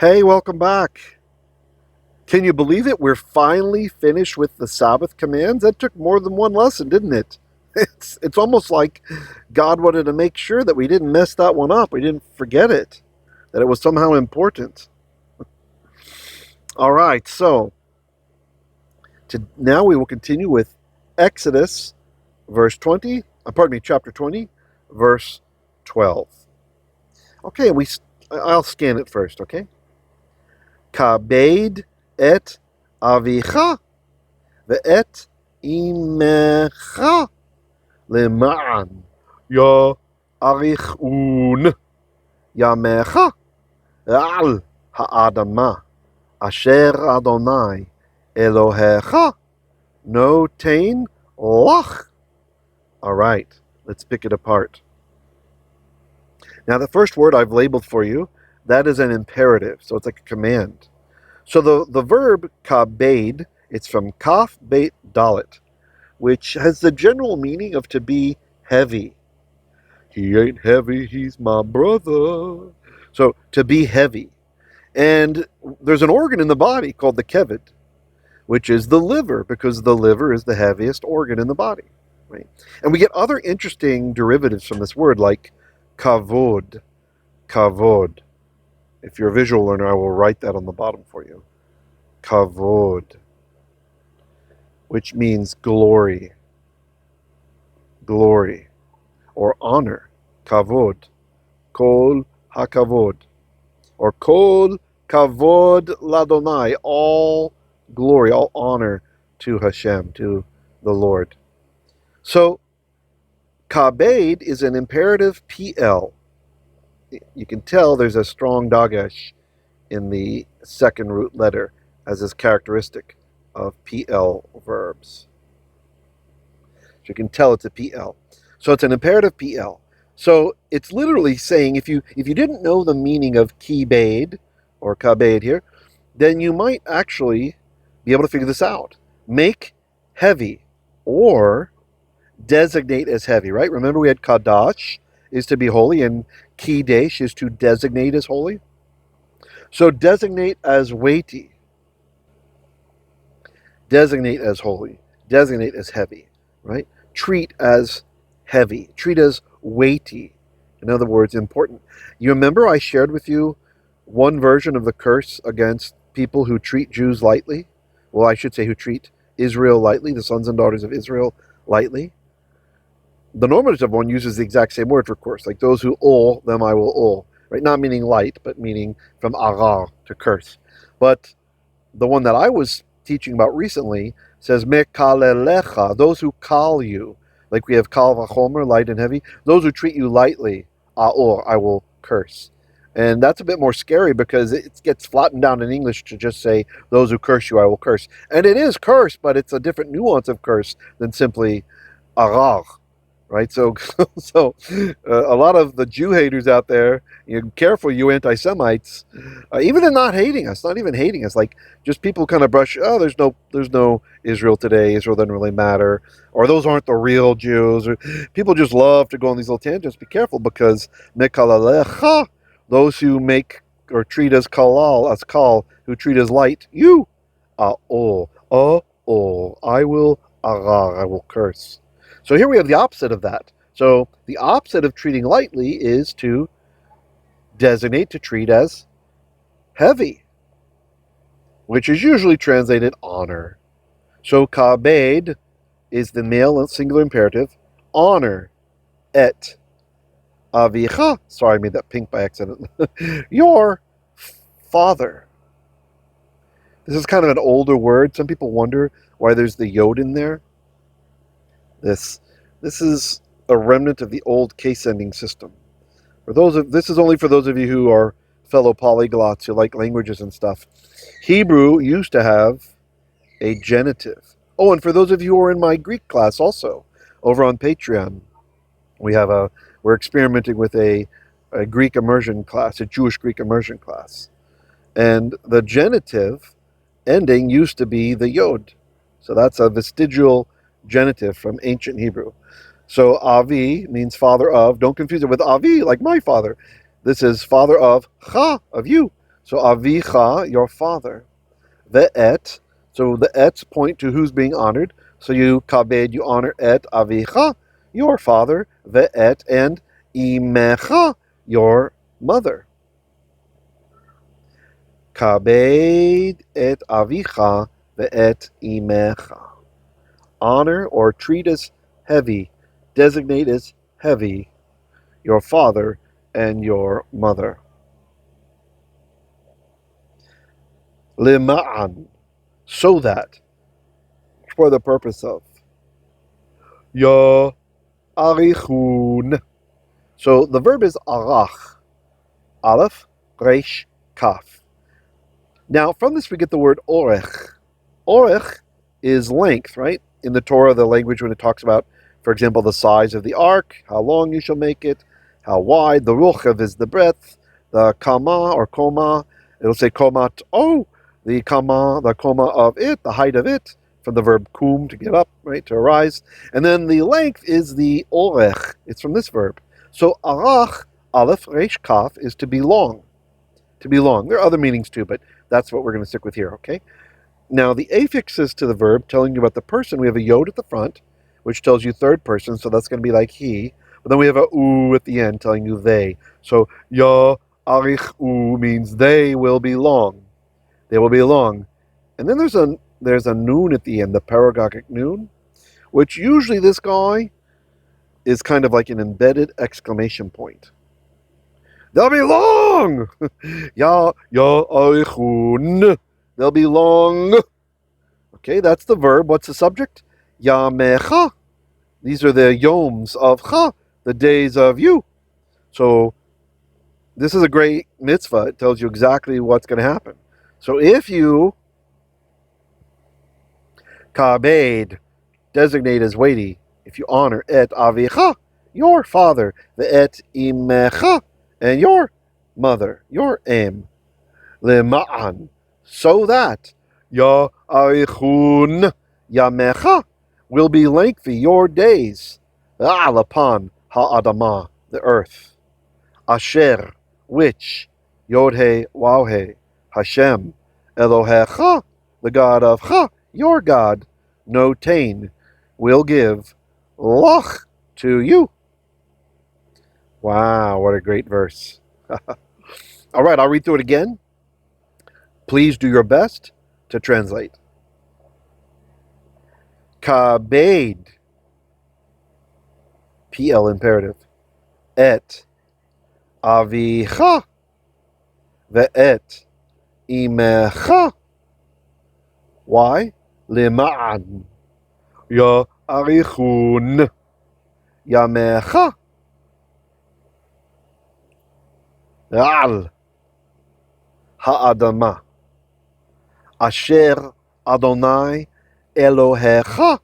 Hey, welcome back. Can you believe it? We're finally finished with the Sabbath commands. That took more than one lesson, didn't it? It's almost like God wanted to make sure that we didn't mess that one up. We didn't forget it, that it was somehow important. All right, so now we will continue with Exodus, chapter 20, verse 12. Okay, I'll scan it first, okay? kabeid et avikha ve'et imekha למען yarikhun yamekha על האדמה Asher Hashem Eloheikha notein lakh. All right, let's pick it apart. Now, the first word I've labeled for you, that is an imperative, so it's like a command. So the verb kabeid, it's from kaf, beit, dalet, which has the general meaning of to be heavy. He ain't heavy, he's my brother. So to be heavy. And there's an organ in the body called the covet, which is the liver, because the liver is the heaviest organ in the body. Right? And we get other interesting derivatives from this word, like kavod. If you're a visual learner, I will write that on the bottom for you. Kavod, which means glory, or honor. Kavod, kol hakavod, or kol kavod ladonai, all glory, all honor to Hashem, to the Lord. So, kabeid is an imperative piel. You can tell there's a strong dagesh in the second root letter, as is characteristic of piel verbs. So you can tell it's a piel. So it's an imperative piel. So it's literally saying, if you didn't know the meaning of kabeid or kabeid here, then you might actually be able to figure this out. Make heavy, or designate as heavy, right? Remember we had kadash is to be holy, and kidesh is to designate as holy. So designate as weighty, designate as holy, designate as heavy, right? Treat as heavy, treat as weighty. In other words, important. You remember I shared with you one version of the curse against people who treat Jews lightly? Well, I should say who treat Israel lightly, the sons and daughters of Israel lightly. The normative one uses the exact same word for curse, like those who ol, them I will ol, right? Not meaning light, but meaning from agar, to curse. But the one that I was teaching about recently says mekalelecha, those who call you, like we have kal vachomer, light and heavy, those who treat you lightly, aor, I will curse. And that's a bit more scary because it gets flattened down in English to just say, those who curse you, I will curse. And it is curse, but it's a different nuance of curse than simply agar. Right, so a lot of the Jew haters out there, careful, you anti-Semites. Even they're not hating us, not even hating us. Like, just people kind of brush. Oh, there's no Israel today. Israel doesn't really matter, or those aren't the real Jews. Or people just love to go on these little tangents. Be careful, because mekalalecha, those who make or treat as kalal, as kal, who treat as light, you, I will agar, I will curse. So here we have the opposite of that. So the opposite of treating lightly is to designate, to treat as heavy, which is usually translated honor. So kabeid is the male and singular imperative, honor, et avikha, sorry I made that pink by accident, your father. This is kind of an older word. Some people wonder why there's the yod in there. This is a remnant of the old case-ending system. This is only for those of you who are fellow polyglots who like languages and stuff. Hebrew used to have a genitive. Oh, and for those of you who are in my Greek class also, over on Patreon, we're experimenting with a Greek immersion class, a Jewish Greek immersion class. And the genitive ending used to be the yod. So that's a vestigial genitive from ancient Hebrew. So avi means father of. Don't confuse it with avi, like my father. This is father of cha, of you. So avikha, your father. Ve'et, so the ets point to who's being honored. So you kabeid, you honor et avikha, your father. Ve'et, and imekha, your mother. Kabeid et avikha ve'et imekha. Honor or treat as heavy, designate as heavy, your father and your mother. Lima'an, so that, for the purpose of. Yarikhun. So the verb is lakh, aleph, resh, kaf. Now from this we get the word orech. Orech is length, right? In the Torah, the language when it talks about, for example, the size of the ark, how long you shall make it, how wide. The ruchav is the breadth. The kama or koma, it'll say komat. Oh, the kama of it, the height of it, from the verb kum, to get up, right, to arise. And then the length is the orech. It's from this verb. So arach, aleph, resh, kaf, is to be long. To be long. There are other meanings too, but that's what we're going to stick with here, okay? Now, the affixes to the verb telling you about the person, we have a yod at the front, which tells you third person, so that's going to be like he. But then we have a u at the end telling you they. So, yarikhu means they will be long. They will be long. And then there's a noon at the end, the paragogic noon, which usually this guy is kind of like an embedded exclamation point. They'll be long! Yarikhun. They'll be long. Okay, that's the verb. What's the subject? Yamekha. These are the yoms of cha, the days of you. So this is a great mitzvah. It tells you exactly what's going to happen. So if you kabeid, designate as weighty, if you honor et avikha, your father, the et imekha, and your mother, your em, lema'an, so that yarikhun, yamekha, will be lengthy your days, upon hadamah, the earth. Asher, which, yod-he, waw-he, Hashem Eloheikha, the God of cha, your God, notein, will give lakh, to you. Wow, what a great verse. All right, I'll read through it again. Please do your best to translate. Kabeid, piel imperative, et avikha, ve'et imekha. Why? Lima'an, yarikhun, yamekha, al hadamah, Asher Adonai Eloheikha,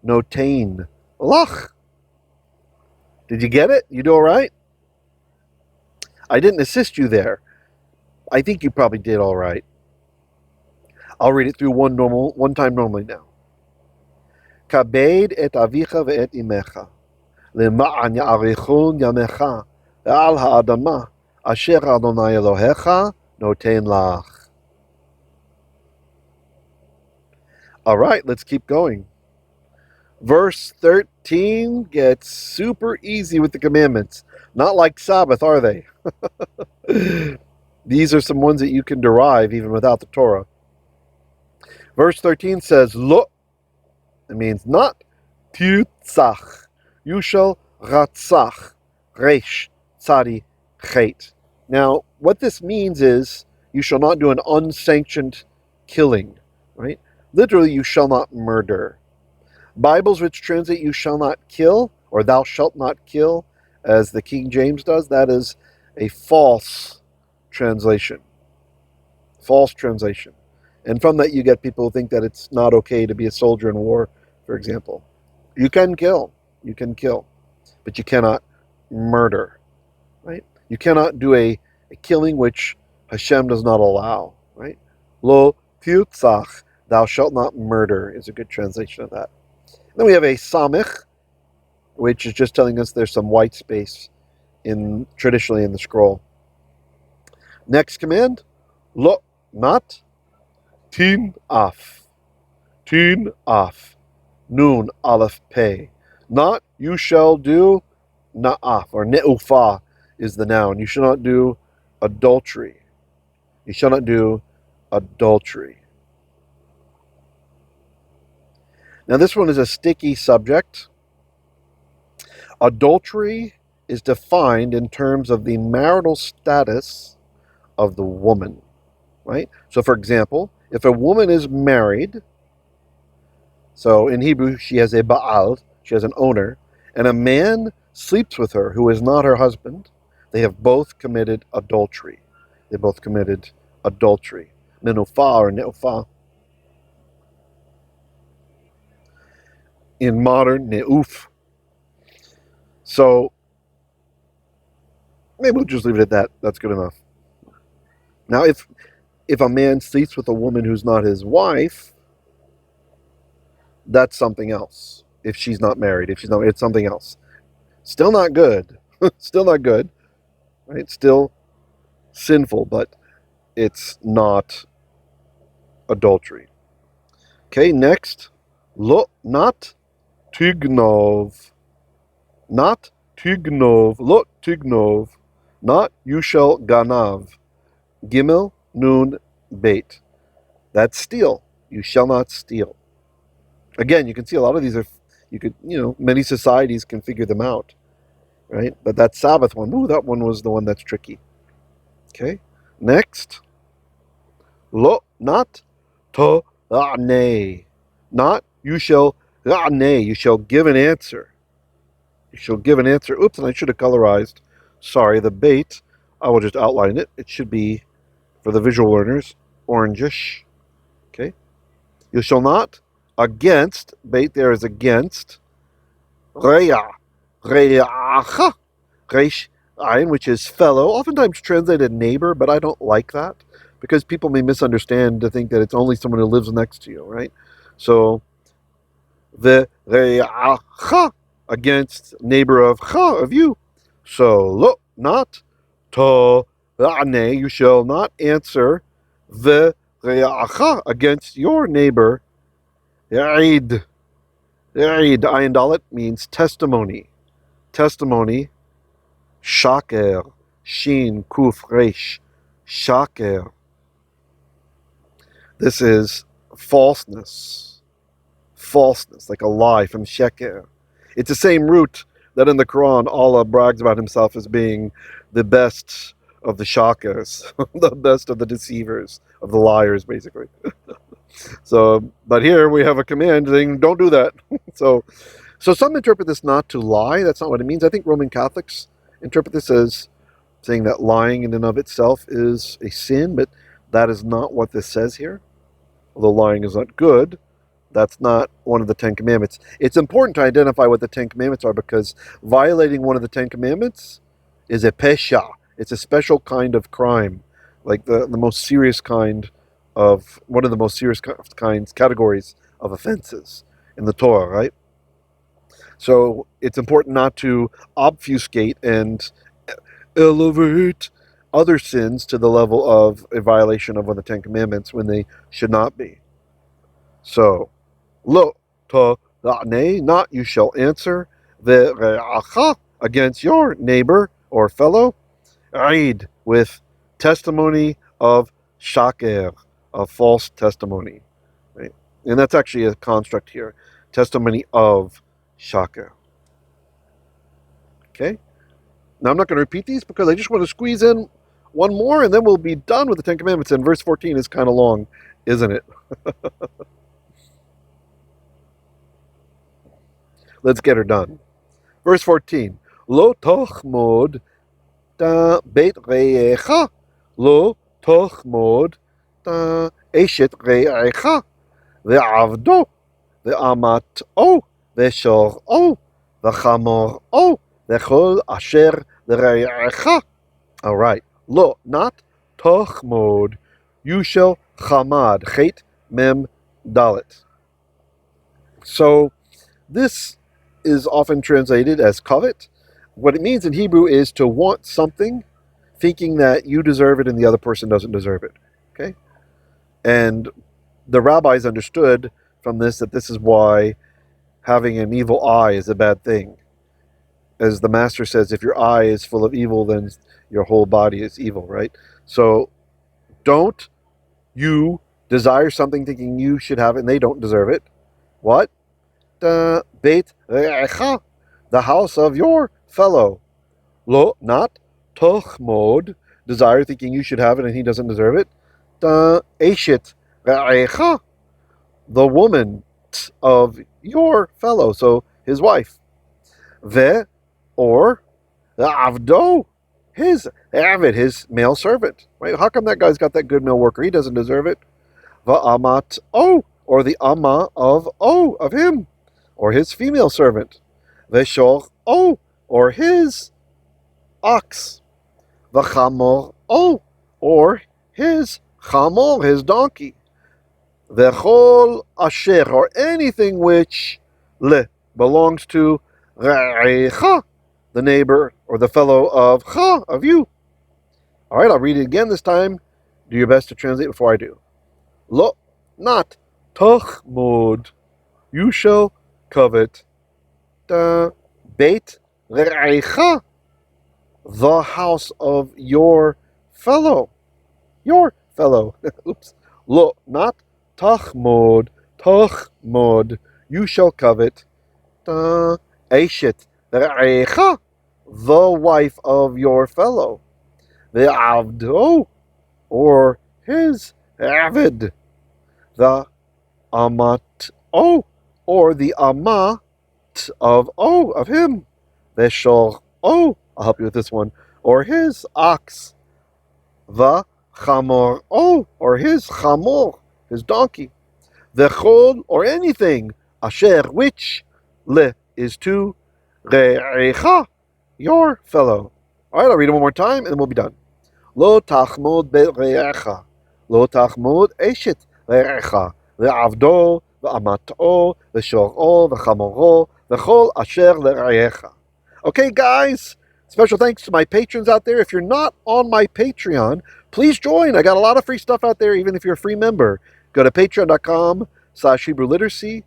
notein, lakh. Did you get it? You do all right? I didn't assist you there. I think you probably did all right. I'll read it through one time normally now. Kabeid et avikha ve'et imekha, lema'an yarikhun yamekha, al hadamah, Asher Adonai Eloheikha, notein lakh. All right, let's keep going. Verse 13 gets super easy with the commandments. Not like Sabbath, are they? These are some ones that you can derive even without the Torah. Verse 13 says, Lo, it means not, tirtzach, you shall ratzach, resh, tzadi, chet. Now, what this means is, you shall not do an unsanctioned killing, right? Literally, you shall not murder. Bibles which translate you shall not kill, or thou shalt not kill, as the King James does, that is a false translation. False translation. And from that you get people who think that it's not okay to be a soldier in war, for example. You can kill, but you cannot murder, right? You cannot do a killing which Hashem does not allow, right? Lo tirtzach, thou shalt not murder, is a good translation of that. Then we have a samich, which is just telling us there's some white space traditionally in the scroll. Next command, Lo, not tinaf. Tinaf. Nun, aleph, pei. Not, you shall do, na'af, or ne'ufa is the noun. You shall not do adultery. You shall not do adultery. Now this one is a sticky subject. Adultery is defined in terms of the marital status of the woman, right? So for example, if a woman is married, so in Hebrew she has a ba'al, she has an owner, and a man sleeps with her who is not her husband, they have both committed adultery. They both committed adultery. Menufa or neufa. In modern, ne'uf. So maybe we'll just leave it at that. That's good enough. Now, if a man sleeps with a woman who's not his wife, that's something else. If she's not married, it's something else. Still not good. Still not good. Right? Still sinful, but it's not adultery. Okay, next. Lo, not tignov. Not tignov. Lo, tignov. Not you shall ganav. Gimel, nun, beit. That's steal. You shall not steal. Again, you can see a lot of these are, many societies can figure them out, right? But that Sabbath one, that one was the one that's tricky. Okay, next. Lo, not to ra'nei. Not, you shall ra'nei. You shall give an answer. You shall give an answer. Oops, and I should have colorized. Sorry, the beit. I will just outline it. It should be, for the visual learners, orangish. Okay. You shall not, against, beit there is against, rei'ekha, reish, which is fellow, oftentimes translated neighbor, but I don't like that, because people may misunderstand to think that it's only someone who lives next to you, right? So, the rei'ekha, against neighbor of you. So, lo, not, to, ra'nei, you shall not answer the rei'ekha, against your neighbor. Ya'id. Ya'id, ayin dalet, means testimony. Testimony. Shaker. Shin, kuf, resh. Shaker. This is falseness. Falseness, like a lie from sheker. It's the same root that in the Quran Allah brags about himself as being the best of the shakers, the best of the deceivers, of the liars, basically. So, but here we have a command saying, don't do that. So some interpret this not to lie. That's not what it means. I think Roman Catholics interpret this as saying that lying in and of itself is a sin, but that is not what this says here. Although lying is not good, that's not one of the Ten Commandments. It's important to identify what the Ten Commandments are, because violating one of the Ten Commandments is a pesha. It's a special kind of crime, like the most serious kind of, one of the most serious categories of offenses in the Torah, right? So it's important not to obfuscate and elevate other sins to the level of a violation of one of the Ten Commandments when they should not be. So, lo to ra'nei, not you shall answer, the rei'ekha, against your neighbor or fellow, eid, with testimony of shaker, of false testimony, right? And that's actually a construct here, testimony of shaker. Okay. Now I'm not going to repeat these because I just want to squeeze in one more, and then we'll be done with the Ten Commandments. And verse 14 is kind of long, isn't it? Let's get her done. Verse 14. Lo tachmod da beit rei'ekha. Lo tachmod da eshet rei'ekha. Ve'avdo. Ve'amato. Ve'shor'o. Ve'chamor'o. Ve'chol asher rei'ekha. All right. Lo, not tachmod. You shall chamad. Chet mem dalet. So this is often translated as covet. What it means in Hebrew is to want something, thinking that you deserve it and the other person doesn't deserve it. Okay? And the rabbis understood from this that this is why having an evil eye is a bad thing. As the master says, if your eye is full of evil, then your whole body is evil, right? So don't you desire something thinking you should have it and they don't deserve it. What? The beit the house of your fellow. Lo, not tachmod, desire thinking you should have it and he doesn't deserve it. The rei'ekha, the woman of your fellow, so his wife. Ve, or the avdo, his avid, his male servant. Right? How come that guy's got that good male worker? He doesn't deserve it. Vaamato, or the amma of him, or his female servant. Veshor, or his ox. V'chamor, or his chamor, his donkey. V'chol asher, or anything which belongs to rei'ekha, the neighbor or the fellow of you. All right, I'll read it again this time. Do your best to translate before I do. Lo, not tachmod, you shall covet. The beit rei'ekha, the house of your fellow. Your fellow. Oops. Lo, not tachmod, you shall covet. The eshet rei'ekha, the wife of your fellow. The avdo, or his avid. The amato, or the amma of him. The shor, I'll help you with this one, or his ox. The chamor, or his chamor, his donkey. The chol, or anything, asher, which, is to, rei'ekha, your fellow. All right, I'll read it one more time, and then we'll be done. Lo tachmod brei'akha, lo tachmod eshet rei'ekha, ve'avdo, ve'amato, ve'shor'o, ve'chamoro, ve'chol asher rei'ekha. Okay, guys, special thanks to my patrons out there. If you're not on my Patreon, please join. I got a lot of free stuff out there, even if you're a free member. Go to patreon.com/Hebrew Literacy.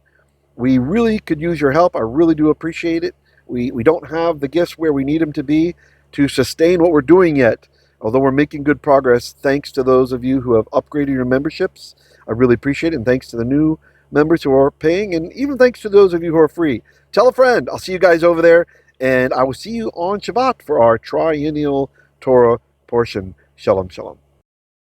We really could use your help. I really do appreciate it. We don't have the gifts where we need them to be to sustain what we're doing yet. Although we're making good progress, thanks to those of you who have upgraded your memberships. I really appreciate it. And thanks to the new members who are paying. And even thanks to those of you who are free. Tell a friend. I'll see you guys over there. And I will see you on Shabbat for our triennial Torah portion. Shalom, shalom.